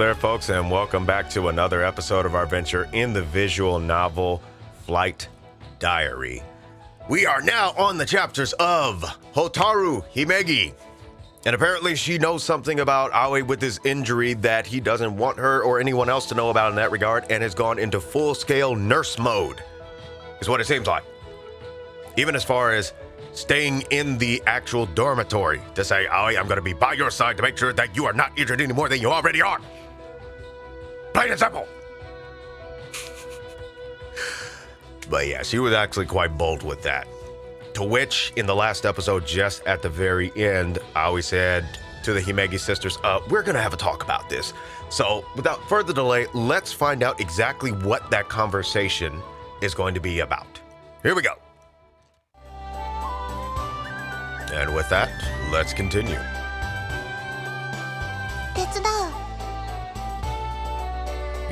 there, folks, and welcome back to another episode of our venture in the visual novel Flight Diary. We are now on the chapters of Hotaru Himegi. And apparently she knows something about Alvie with his injury that he doesn't want her or anyone else to know about in that regard, and has gone into full-scale nurse mode, is what it seems like. Even as far as staying in the actual dormitory to say, Alvie, I'm going to be by your side to make sure that you are not injured any more than you already are. Plain and simple. But yeah, she was actually quite bold with that. To which, in the last episode, just at the very end, Alvie said to the Himegi sisters, we're going to have a talk about this. So, without further delay, let's find out exactly what that conversation is going to be about. Here we go. And with that, let's continue. 手伝う。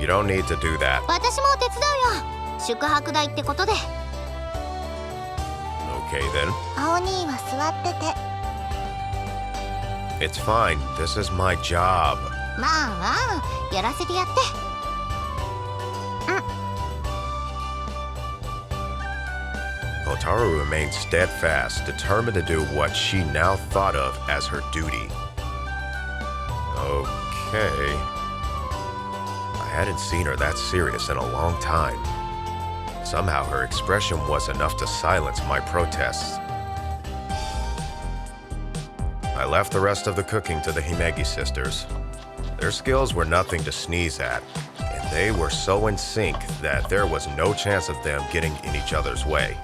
You don't need to do that. 私も手伝うよ。宿泊代ってことで。Okay then. 青兄は座ってて。 It's fine. This is my job. まあやらせてやって。Hotaru remained steadfast, determined to do what she now thought of as her duty. Okay. I hadn't seen her that serious in a long time. Somehow her expression was enough to silence my protests. I left the rest of the cooking to the Himegi sisters. Their skills were nothing to sneeze at, and they were so in sync that there was no chance of them getting in each other's way.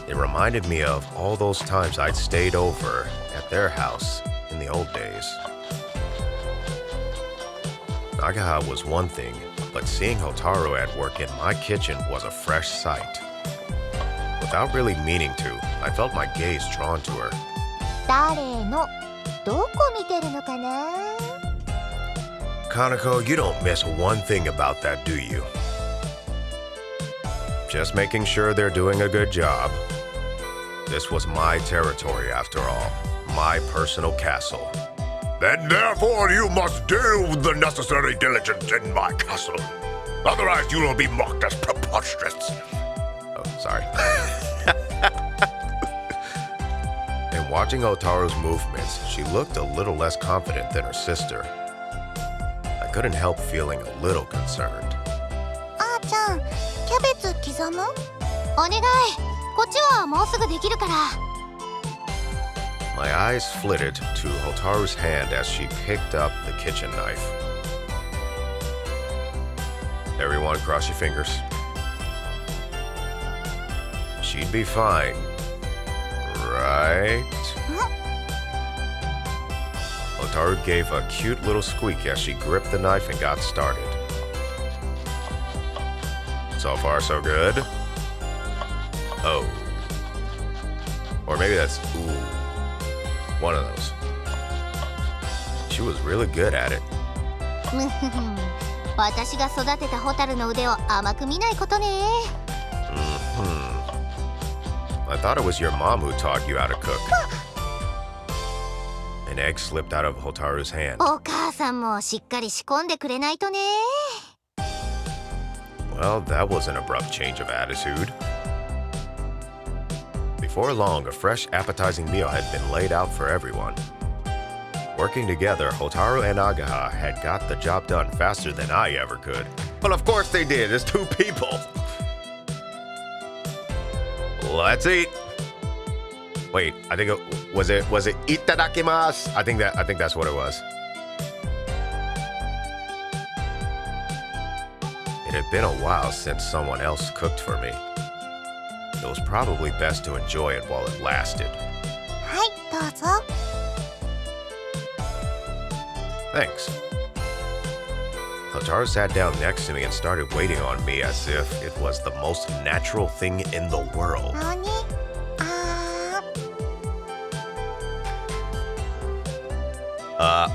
It reminded me of all those times I'd stayed over at their house in the old days. Nagaha was one thing, but seeing Hotaru at work in my kitchen was a fresh sight. Without really meaning to, I felt my gaze drawn to her. 誰のどこ見てるのかな Kaneko, you don't miss one thing about that, do you? Just making sure they're doing a good job. This was my territory, after all. My personal castle. Then therefore you must do the necessary diligence in my castle. Otherwise you will be mocked as preposterous. Oh, sorry. In watching Hotaru's movements, she looked a little less confident than her sister. I couldn't help feeling a little concerned. あーちゃん、キャベツ刻む？お願い。こっちはもうすぐできるから。 My eyes flitted to Hotaru's hand as she picked up the kitchen knife. Everyone cross your fingers. She'd be fine, right? Hotaru gave a cute little squeak as she gripped the knife and got started. So far, so good. Oh. Or maybe that's ooh. One of those. She was really good at it. 私が育てたホタルの腕を甘く見ないことね。I thought it was your mom who taught you how to cook. An egg slipped out of Hotaru's hand. お母さんもしっかり仕込んでくれないとね。 Well, that was an abrupt change of attitude. Before long, a fresh, appetizing meal had been laid out for everyone. Working together, Hotaru and Nagaha had got the job done faster than I ever could. But of course they did. It's two people. Let's eat. Wait, I think it was itadakimasu? I think that's what it was. It had been a while since someone else cooked for me. It was probably best to enjoy it while it lasted. はい、どうぞ。 Thanks. Hotaru sat down next to me and started waiting on me as if it was the most natural thing in the world. 何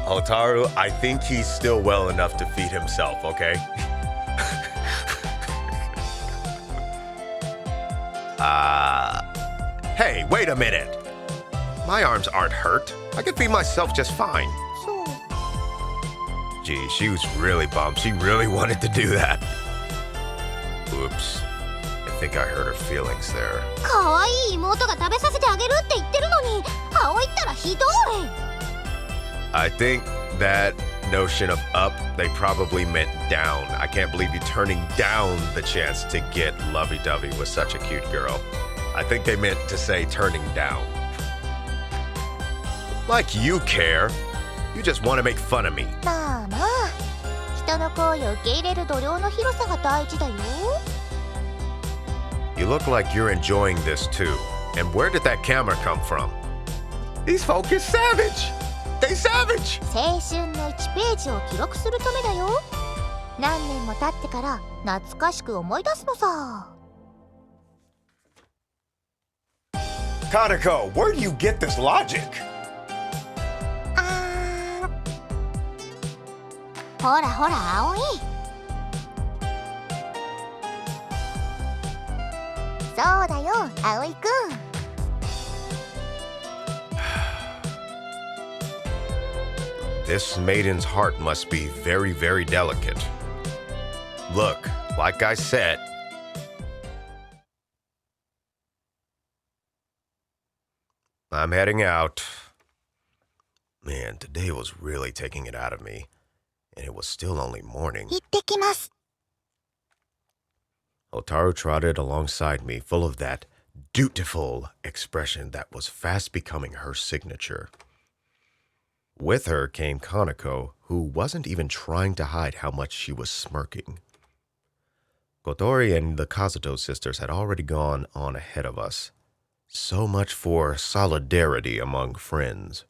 ？Hotaru, I think he's still well enough to feed himself, okay? Hey, wait a minute. My arms aren't hurt. I can feed myself just fine. そう。Gee, she was really bummed. She really wanted to do that. Oops. I think I hurt her feelings there. 可愛い妹が食べさせてあげるって言ってるのに、葵ったらひどい。I think that notion of up, they probably meant down. I can't believe you turning down the chance to get lovey-dovey with such a cute girl. I think they meant to say turning down. Like you care. You just want to make fun of me. まあまあ、人の行為を受け入れる度量の広さが大事だよ。You look like you're enjoying this too. And where did that camera come from? These folk is savage. They savage. 青春の1ページを記録するためだよ。何年も経ってから懐かしく思い出すのさ。Kaneko, where do you get this logic? ほらほら葵、そうだよ葵くん。This maiden's heart must be very, very delicate. Look, like I said, I'm heading out. Man, today was really taking it out of me. And it was still only morning. 行ってきます。Hotaru trotted alongside me, full of that dutiful expression that was fast becoming her signature. With her came Kaneko, who wasn't even trying to hide how much she was smirking. Kotori and the Kazuto sisters had already gone on ahead of us. So much for solidarity among friends.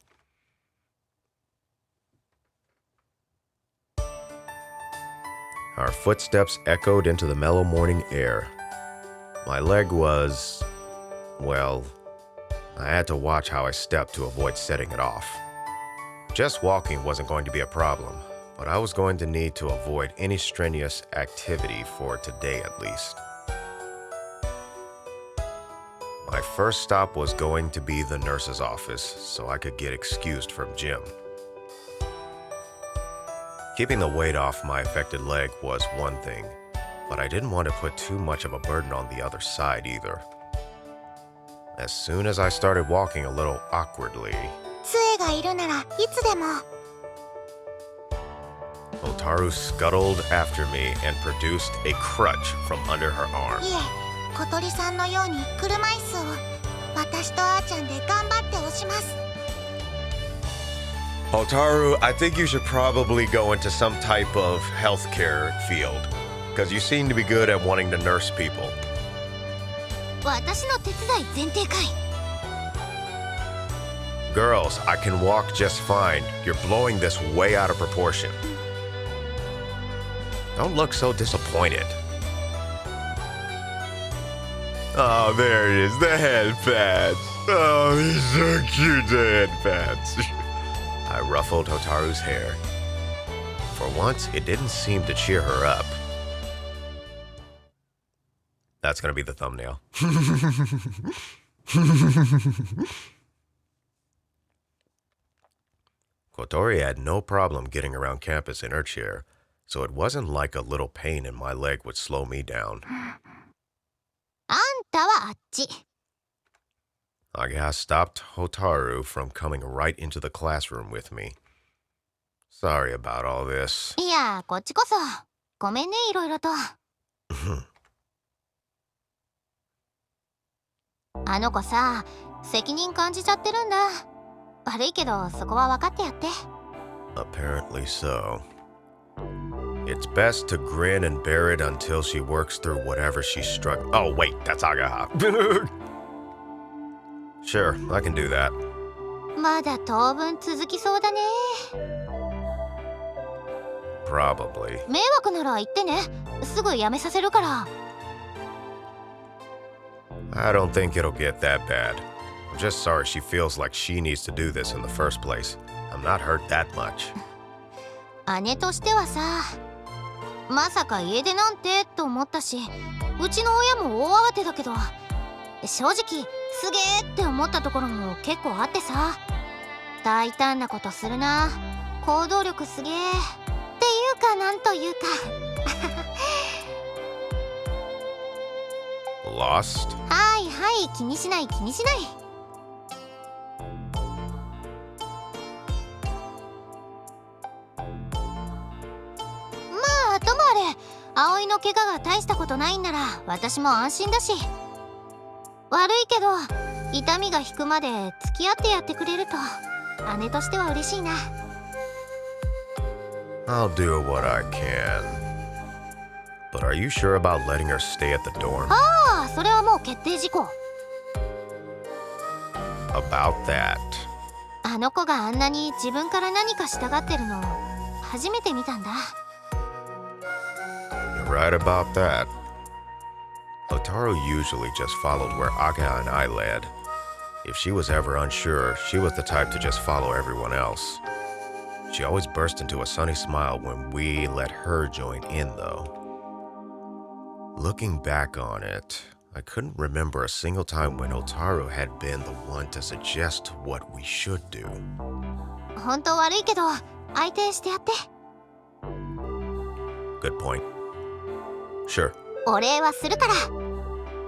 Our footsteps echoed into the mellow morning air. My leg was, well, I had to watch how I stepped to avoid setting it off. Just walking wasn't going to be a problem, but I was going to need to avoid any strenuous activity for today at least. My first stop was going to be the nurse's office, so I could get excused from gym. Keeping the weight off my affected leg was one thing, but I didn't want to put too much of a burden on the other side either. As soon as I started walking a little awkwardly, 杖がいるならいつでも。Hotaru scuttled after me and produced a crutch from under her arm. いえ、小鳥さんのように車椅子を私とあーちゃんで頑張って押します。Hotaru, I think you should probably go into some type of healthcare field, because you seem to be good at wanting to nurse people. 私の手伝い前提かい。Girls, I can walk just fine. You're blowing this way out of proportion. Don't look so disappointed. Oh, there it is, the headpads. Oh, these are cute, the headpads. I ruffled Hotaru's hair. For once, it didn't seem to cheer her up. That's gonna be the thumbnail. Kotori had no problem getting around campus in her chair, so it wasn't like a little pain in my leg would slow me down. あんたはあっち。I guess stopped Hotaru from coming right into the classroom with me. Sorry about all this. いや、こっちこそ。ごめんね、いろいろと。あの子さ、責任感じちゃってるんだ。悪いけど、そこは分かってやって。Apparently so. It's best to grin and bear it until she works through whatever she's struggling. Oh, wait, that's Agaha. Sure, I can do that. まだ当分続きそうだね。Probably. 迷惑なら言ってね。すぐやめさせるから。I don't think it'll get that bad. I'm just sorry she feels like she needs to do this in the first place. I'm not hurt that much. 姉としてはさ、まさか家出なんてと思ったし、うちの親も大慌てだけど、正直すげーって思ったところも結構あってさ。大胆なことするな。行動力すげー。いうかなんというかLost? はいはい気にしない気にしないまあともあれ葵の怪我が大したことないんなら私も安心だし悪いけど痛みが引くまで付き合ってやってくれると姉としては嬉しいな I'll do what I can. But are you sure about letting her stay at the dorm? ああそれはもう決定事項 About that. あの子があんなに自分から何かしたがってるの初めて見たんだ You're right about that. Hotaru usually just followed where Aga and I led. If she was ever unsure, she was the type to just follow everyone else. She always burst into a sunny smile when we let her join in, though. Looking back on it, I couldn't remember a single time when Hotaru had been the one to suggest what we should do. 本当悪いけど相手してやって Good point. Sure. お礼はするから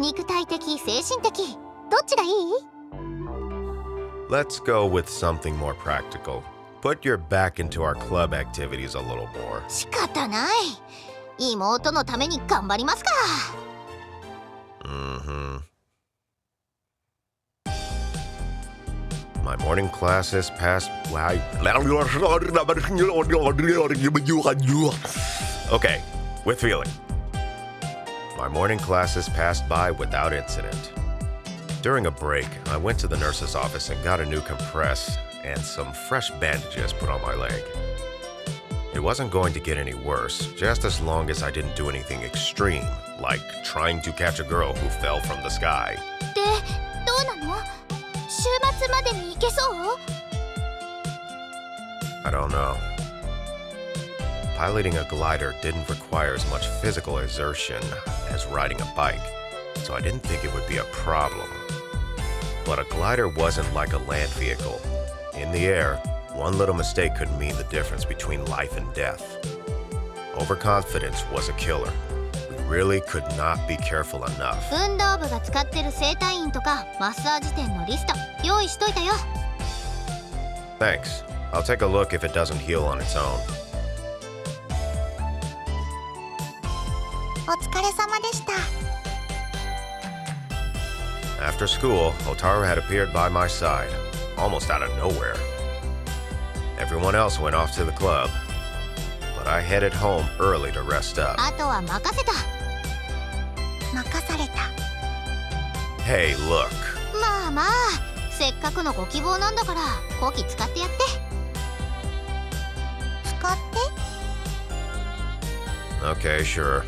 肉体的精神的どっちがいい Let's go with something more practical. Put your back into our club activities a little more. 仕方ない妹のために頑張りますか Mm-hmm. My morning classes passed... Okay, with feeling. My morning classes passed by without incident. During a break, I went to the nurse's office and got a new compress and some fresh bandages put on my leg. It wasn't going to get any worse, just as long as I didn't do anything extreme, like trying to catch a girl who fell from the sky. でどうなの週末までに行けそう I don't know. Piloting a glider didn't require as much physical exertion as riding a bike, so I didn't think it would be a problem. But a glider wasn't like a land vehicle. In the air, one little mistake could mean the difference between life and death. Overconfidence was a killer. We really could not be careful enough. 運動部が使ってる整体院とかマッサージ店のリスト用意しといたよ Thanks. I'll take a look if it doesn't heal on its own. お疲れ様でした After school, Hotaru had appeared by my side, almost out of nowhere. Everyone else went off to the club, but I headed home early to rest up. あとは任せた任された Hey, look. まあまあせっかくのご希望なんだからこき使ってやって使って Okay, sure.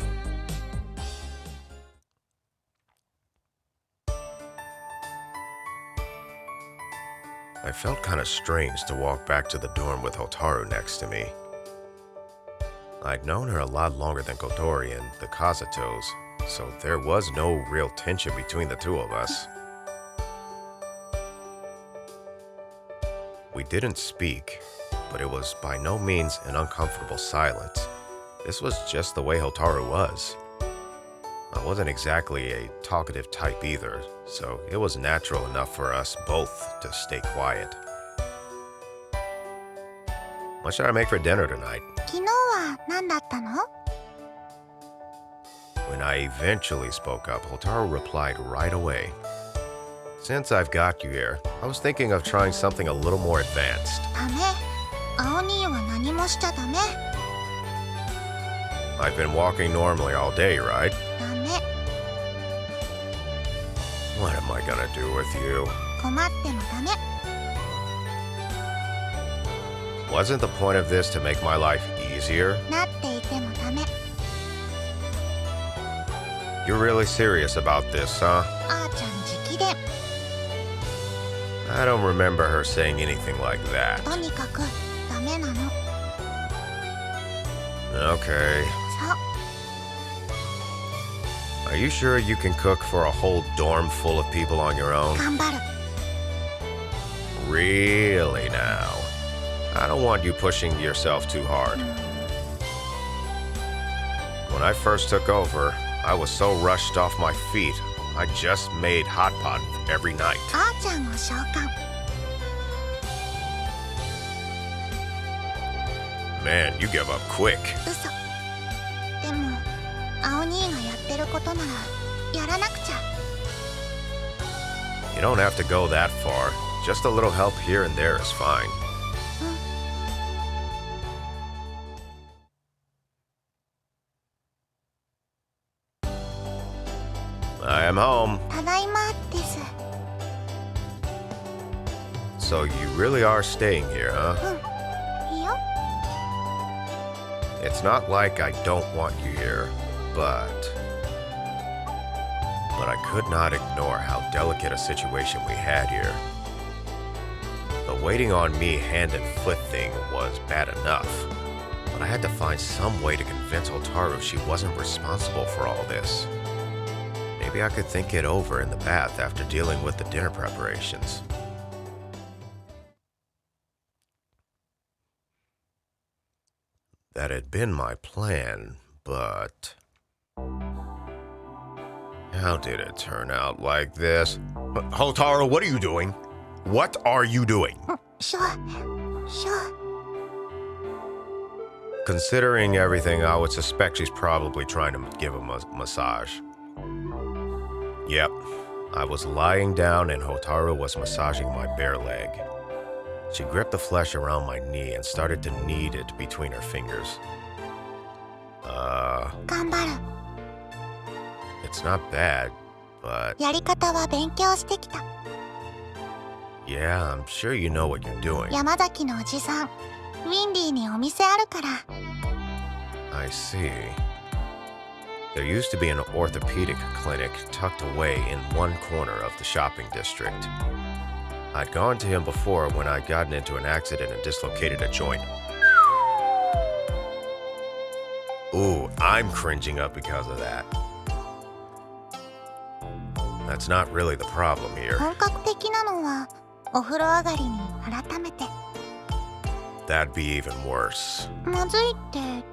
I felt kind of strange to walk back to the dorm with Hotaru next to me. I'd known her a lot longer than Kotori and the Kazutos, so there was no real tension between the two of us. We didn't speak, but it was by no means an uncomfortable silence. This was just the way Hotaru was. I wasn't exactly a talkative type either, so it was natural enough for us both to stay quiet. What should I make for dinner tonight? 昨日は何だったの When I eventually spoke up, Hotaru replied right away. Since I've got you here, I was thinking of trying something a little more advanced. ダメ青兄は何もしちゃダメ I've been walking normally all day, right? ダメ What am I gonna do with you? 困ってもダメ Wasn't the point of this to make my life easier? なっていてもダメ You're really serious about this, huh? あーちゃん直伝 I don't remember her saying anything like that. とにかくダメなの Okay. そう Are you sure you can cook for a whole dorm full of people on your own? 頑張る Really now? I don't want you pushing yourself too hard. When I first took over, I was so rushed off my feet, I just made hot pot every night. あーちゃんを召喚。 Man, you give up quick. 嘘。でも青兄がやってることならやらなくちゃ。 You don't have to go that far. Just a little help here and there is fine. I am home. ただいまです。 So you really are staying here, huh? いいよ。 It's not like I don't want you here, but I could not ignore how delicate a situation we had here. The waiting on me hand and foot thing was bad enough, but I had to find some way to convince Hotaru she wasn't responsible for all this. Maybe I could think it over in the bath after dealing with the dinner preparations. That had been my plan, but how did it turn out like this? Hotaru, what are you doing? What are you doing? Sure. Considering everything, I would suspect she's probably trying to give him a massage. Yep, I was lying down and Hotaru was massaging my bare leg. She gripped the flesh around my knee and started to knead it between her fingers. 頑張る。 It's not bad, but やり方は勉強してきた。 yeah, I'm sure you know what you're doing. 山崎のおじさん、ウィンディにお店あるから。 I see. There used to be an orthopedic clinic tucked away in one corner of the shopping district. I'd gone to him before when I'd gotten into an accident and dislocated a joint. Ooh, I'm cringing up because of that. That's not really the problem here. 本格的なのはお風呂上がりに改めて。 That'd be even worse. まずいっ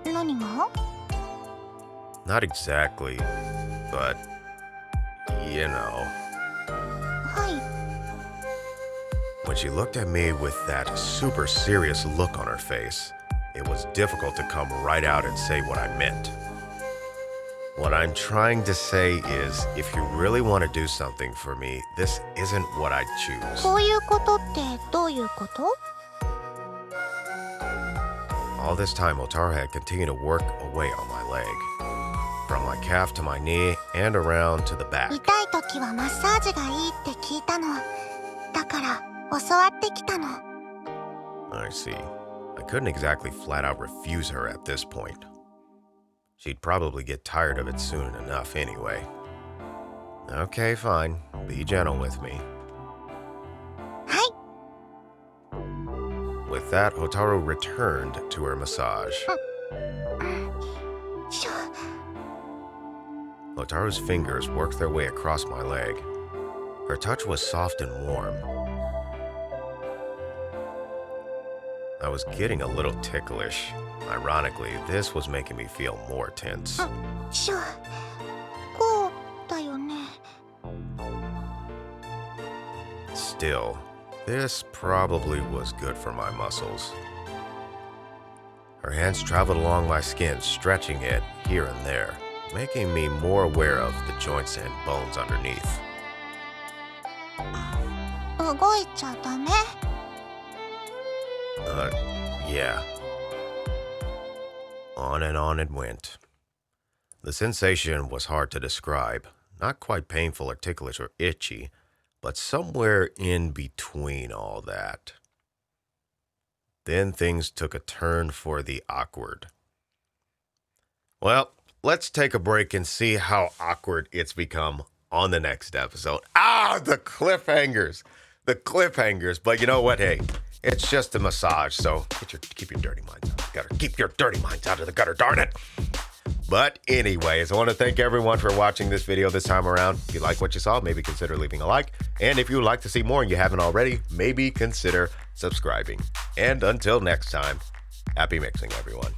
て何が？ Not exactly, but you know. はい。 When she looked at me with that super serious look on her face, it was difficult to come right out and say what I meant. What I'm trying to say is, if you really want to do something for me, this isn't what I'd choose. こういうことってどういうこと？ All this time, Hotaru had continued to work away on my leg. From my calf to my knee and around to the back. 痛い時はマッサージがいいって聞いたの。だから教わってきたの。 I see. I couldn't exactly flat out refuse her at this point. She'd probably get tired of it soon enough anyway. Okay, fine. Be gentle with me. はい。 With that, Hotaru returned to her massage. しょ。 Hotaru's fingers worked their way across my leg. Her touch was soft and warm. I was getting a little ticklish. Ironically, this was making me feel more tense. しょ。こうだよね。 Still, this probably was good for my muscles. Her hands traveled along my skin, stretching it here and there, making me more aware of the joints and bones underneath. 動いちゃダメ。 Yeah. On it went. The sensation was hard to describe, not quite painful or ticklish or itchy, but somewhere in between all that. Then things took a turn for the awkward. Well, let's take a break and see how awkward it's become on the next episode. The cliffhangers. The cliffhangers. But you know what? Hey, it's just a massage, so keep your dirty minds out of the gutter. Keep your dirty minds out of the gutter, darn it. But anyways, I want to thank everyone for watching this video this time around. If you like what you saw, maybe consider leaving a like. And if you would like to see more and you haven't already, maybe consider subscribing. And until next time, happy mixing, everyone.